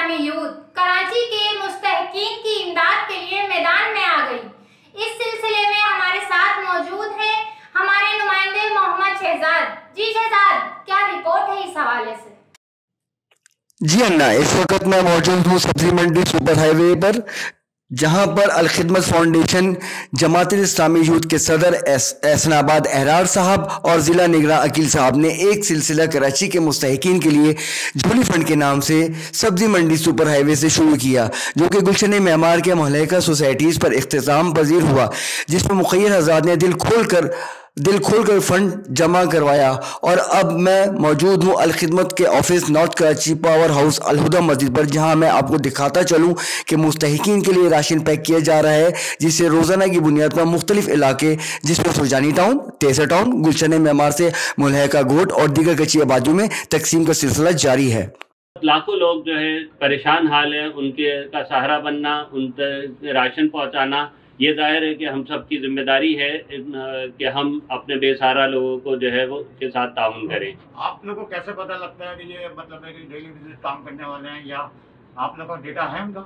इस्लामी youth Karachi के मुस्तहकीन की इमदाद के लिए मैदान में आ गई। इस सिलसिले में हमारे साथ मौजूद हैं हमारे नुमाइंदे मोहम्मद शहजाद। जी शहजाद, क्या रिपोर्ट है इस हवाले से? जी अन्ना, इस वक्त मैं मौजूद हूँ सब्जी मंडी सुपर हाईवे पर, जहां पर अल खिदमत फाउंडेशन, जमात इस्लामी यूथ के सदर एहसनाबाद अहरार साहब और ज़िला निगरान अकील साहब ने एक सिलसिला कराची के मुस्तहिकीन के लिए झोली फंड के नाम से सब्जी मंडी सुपर हाईवे से शुरू किया, जो कि गुलशन मेमार के महलका सोसाइटीज़ पर इख्तिताम पजीर हुआ, जिसमें मुखय्यर हज़रात ने दिल खोल कर फंड जमा करवाया। और अब मैं मौजूद हूँ अल खिदमत के office north Karachi power house Al Huda मस्जिद पर, जहाँ मैं आपको दिखाता चलूँ कि मुस्तहिकीन के लिए राशन पैक किया जा रहा है, जिससे रोज़ाना की बुनियाद पर मुख्तलिफ इलाके, जिसमें सुरजानी टाउन, तेसर टाउन, गुलशन मेमार से मुल्हका गोट और दीगर कच्ची आबादियों में तकसीम का सिलसिला जारी है। लाखों लोग जो है परेशान हाल है, उनके का सहारा बनना, उन तक राशन पहुँचाना, ये जाहिर है कि हम सब की जिम्मेदारी है कि हम अपने बेसहारा लोगों को जो है वो के साथ ताउन करें। आप लोगों को कैसे पता लगता है कि ये मतलब है कि डेली बेसिस काम करने वाले हैं, या आप लोगों का डेटा है उनका?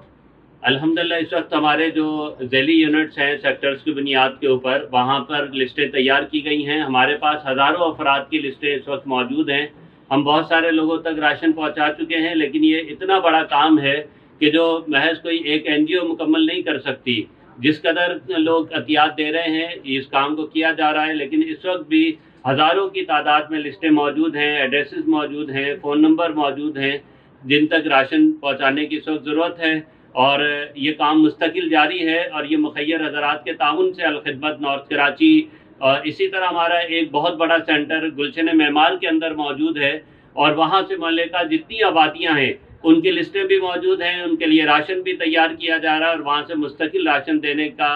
अल्हम्दुलिल्लाह इस वक्त हमारे जो ज़ैली यूनिट्स हैं सेक्टर्स की बुनियाद के ऊपर, वहाँ पर लिस्टें तैयार की गई हैं। हमारे पास हज़ारों अफराद की लिस्टें इस वक्त मौजूद हैं। हम बहुत सारे लोगों तक राशन पहुँचा चुके हैं, लेकिन ये इतना बड़ा काम है कि जो महज कोई एक NGO मुकम्मल नहीं कर सकती। जिस कदर लोग अतियात दे रहे हैं, इस काम को किया जा रहा है, लेकिन इस वक्त भी हज़ारों की तादाद में लिस्टें मौजूद हैं, एड्रेसेस मौजूद हैं, फ़ोन नंबर मौजूद हैं, जिन तक राशन पहुँचाने की इस वक्त ज़रूरत है। और ये काम मुस्तकिल जारी है, और ये मुखय्यर हज़रात के ताउन से अल खिदमत नॉर्थ कराची, और इसी तरह हमारा एक बहुत बड़ा सेंटर गुलशन मेमार के अंदर मौजूद है, और वहाँ से मोहल्ले का जितनी आबादियाँ हैं उनकी लिस्टें भी मौजूद हैं, उनके लिए राशन भी तैयार किया जा रहा है, और वहाँ से मुस्तकिल राशन देने का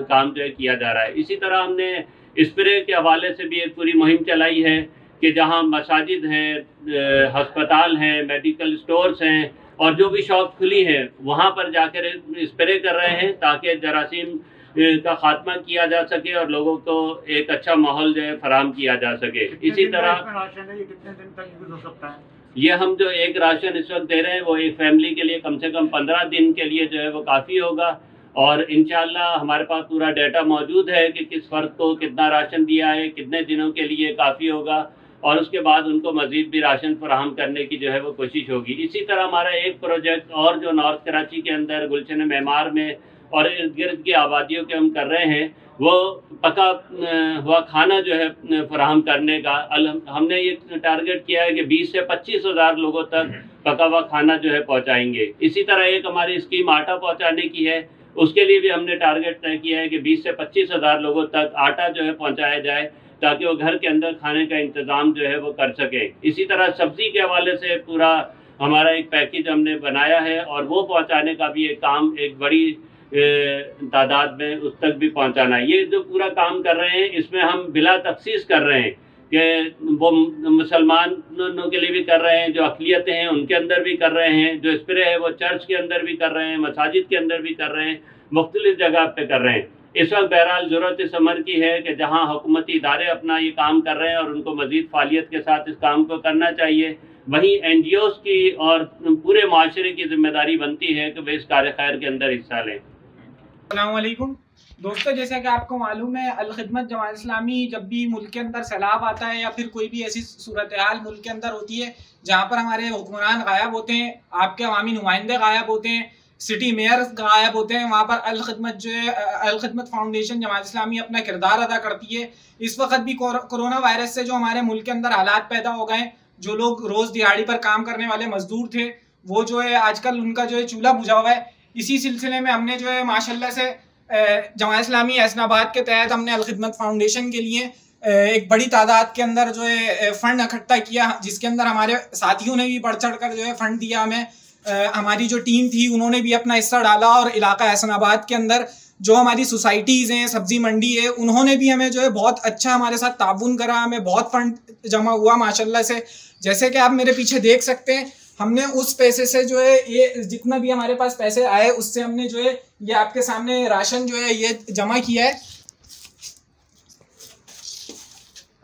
काम जो है किया जा रहा है। इसी तरह हमने स्प्रे के हवाले से भी एक पूरी मुहिम चलाई है कि जहाँ मसाजिद हैं, हस्पताल हैं, मेडिकल स्टोर्स हैं, और जो भी शॉप खुली है वहाँ पर जाकर स्प्रे कर रहे हैं, ताकि जरासीम का खात्मा किया जा सके और लोगों को एक अच्छा माहौल जो है फराहम किया जा सके। इसी तरह राशन है, ये कितने दिन तक यूज हो सकता है? ये हम जो एक राशन इस वक्त दे रहे हैं वो एक फैमिली के लिए कम से कम 15 दिन के लिए जो है वो काफ़ी होगा, और इंशाल्लाह हमारे पास पूरा डाटा मौजूद है कि किस फ़र्द को कितना राशन दिया है, कितने दिनों के लिए काफ़ी होगा, और उसके बाद उनको मज़ीद भी राशन फराहम करने की जो है वो कोशिश होगी। इसी तरह हमारा एक प्रोजेक्ट और जो नॉर्थ कराची के अंदर गुलशन मेमार में और इर्द गिर्द की आबादियों के हम कर रहे हैं, वो पका हुआ खाना जो है फराहम करने का हमने ये टारगेट किया है कि 20 से 25 हज़ार लोगों तक पका हुआ खाना जो है पहुंचाएंगे। इसी तरह एक हमारी स्कीम आटा पहुंचाने की है, उसके लिए भी हमने टारगेट तय किया है कि 20 से 25 हज़ार लोगों तक आटा जो है पहुंचाया जाए, ताकि वो घर के अंदर खाने का इंतज़ाम जो है वो कर सके। इसी तरह सब्ज़ी के हवाले से पूरा हमारा एक पैकेज हमने बनाया है, और वो पहुँचाने का भी एक काम एक बड़ी तादाद में उस तक भी पहुंचाना है। ये जो पूरा काम कर रहे हैं, इसमें हम बिला तखसीस कर रहे हैं कि वो मुसलमानों के लिए भी कर रहे हैं, जो अक़लियतें हैं उनके अंदर भी कर रहे हैं, जो स्प्रे है वो चर्च के अंदर भी कर रहे हैं, मसाजिद के अंदर भी कर रहे हैं, मुख्तलिफ जगह पे कर रहे हैं। इस वक्त बहरहाल ज़रूरत इस अमर की है कि जहाँ हुकूमती इदारे अपना ये काम कर रहे हैं और उनको मज़ीद फ़ालियत के साथ इस काम को करना चाहिए, वहीं NGOs की और पूरे माशरे की जिम्मेदारी बनती है कि वे इस कार्य खैर के अंदर हिस्सा लें। अस्सलामुअलैकुम दोस्तों, जैसा कि आपको मालूम है अल खिदमत जमात इस्लामी जब भी मुल्क के अंदर सैलाब आता है या फिर कोई भी ऐसी सूरत हाल मुल्क के अंदर होती है जहाँ पर हमारे हुक्मरान गायब होते हैं, आपके अवामी नुमाइंदे गायब होते हैं, सिटी मेयर गायब होते हैं, वहाँ पर अल खिदमत जो है अल खिदमत फाउंडेशन जमात इस्लामी अपना किरदार अदा करती है। इस वक्त भी कोरोना वायरस से जो हमारे मुल्क के अंदर हालात पैदा हो गए, जो लोग रोज़ दिहाड़ी पर काम करने वाले मजदूर थे वो जो है आजकल उनका जो है चूल्हा बुझा हुआ है। इसी सिलसिले में हमने जो है माशाल्लाह से जमात इस्लामी एहसनाबाद के तहत हमने अल खिदमत फाउंडेशन के लिए एक बड़ी तादाद के अंदर जो है फ़ंड इकट्ठा किया, जिसके अंदर हमारे साथियों ने भी बढ़ चढ़ कर जो है फ़ंड दिया हमें। हमारी जो टीम थी उन्होंने भी अपना हिस्सा डाला, और इलाका एहसनाबाद के अंदर जो हमारी सोसाइटीज़ हैं, सब्ज़ी मंडी है, उन्होंने भी हमें जो है बहुत अच्छा हमारे साथ ताउन करा, हमें बहुत फ़ंड जमा हुआ माशाल्लाह से। जैसे कि आप मेरे पीछे देख सकते हैं, हमने उस पैसे से जो है ये जितना भी हमारे पास पैसे आए उससे हमने जो है ये आपके सामने राशन जो है ये जमा किया है।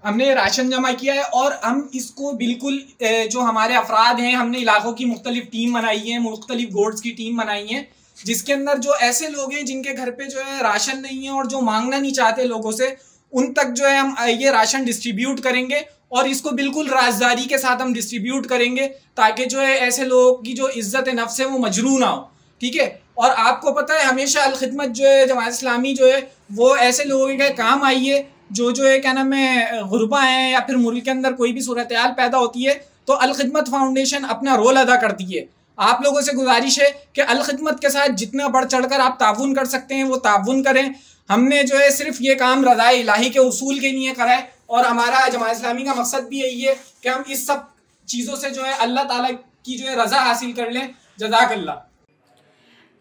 हमने राशन जमा किया है और हम इसको बिल्कुल जो हमारे अफराद हैं, हमने इलाकों की मुख्तलिफ टीम बनाई है, मुख्तलिफ गोड्स की टीम बनाई है, जिसके अंदर जो ऐसे लोग हैं जिनके घर पे जो है राशन नहीं है और जो मांगना नहीं चाहते लोगों से, उन तक जो है हम ये राशन डिस्ट्रीब्यूट करेंगे और इसको बिल्कुल राजदारी के साथ हम डिस्ट्रीब्यूट करेंगे ताकि जो है ऐसे लोगों की जो इज्जत नफ्स है वो मजरू ना हो। ठीक है। और आपको पता है हमेशा अल खिदमत जो है जमात इस्लामी जो है वो ऐसे लोगों के काम आई है जो है क्या नाम है गुरबा हैं या फिर मुल्क के अंदर कोई भी सूरत हाल पैदा होती है तो अल खिदमत फाउंडेशन अपना रोल अदा करती है। आप लोगों से गुजारिश है कि अल खिदमत के साथ जितना बढ़ चढ़कर आप ताउन कर सकते हैं वो ताउन करें। हमने जो है सिर्फ ये काम रज़ा इलाही के उसूल के लिए करा है और हमारा जमात इस्लामी का मकसद भी यही है कि हम इस सब चीज़ों से जो है अल्लाह ताला की जो है रज़ा हासिल कर लें। जज़ाकल्लाह।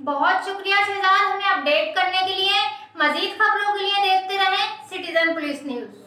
बहुत शुक्रिया शहजाद, हमें अपडेट करने के लिए। मजीद खबरों के लिए देखते रहें सिटीजन पुलिस न्यूज़।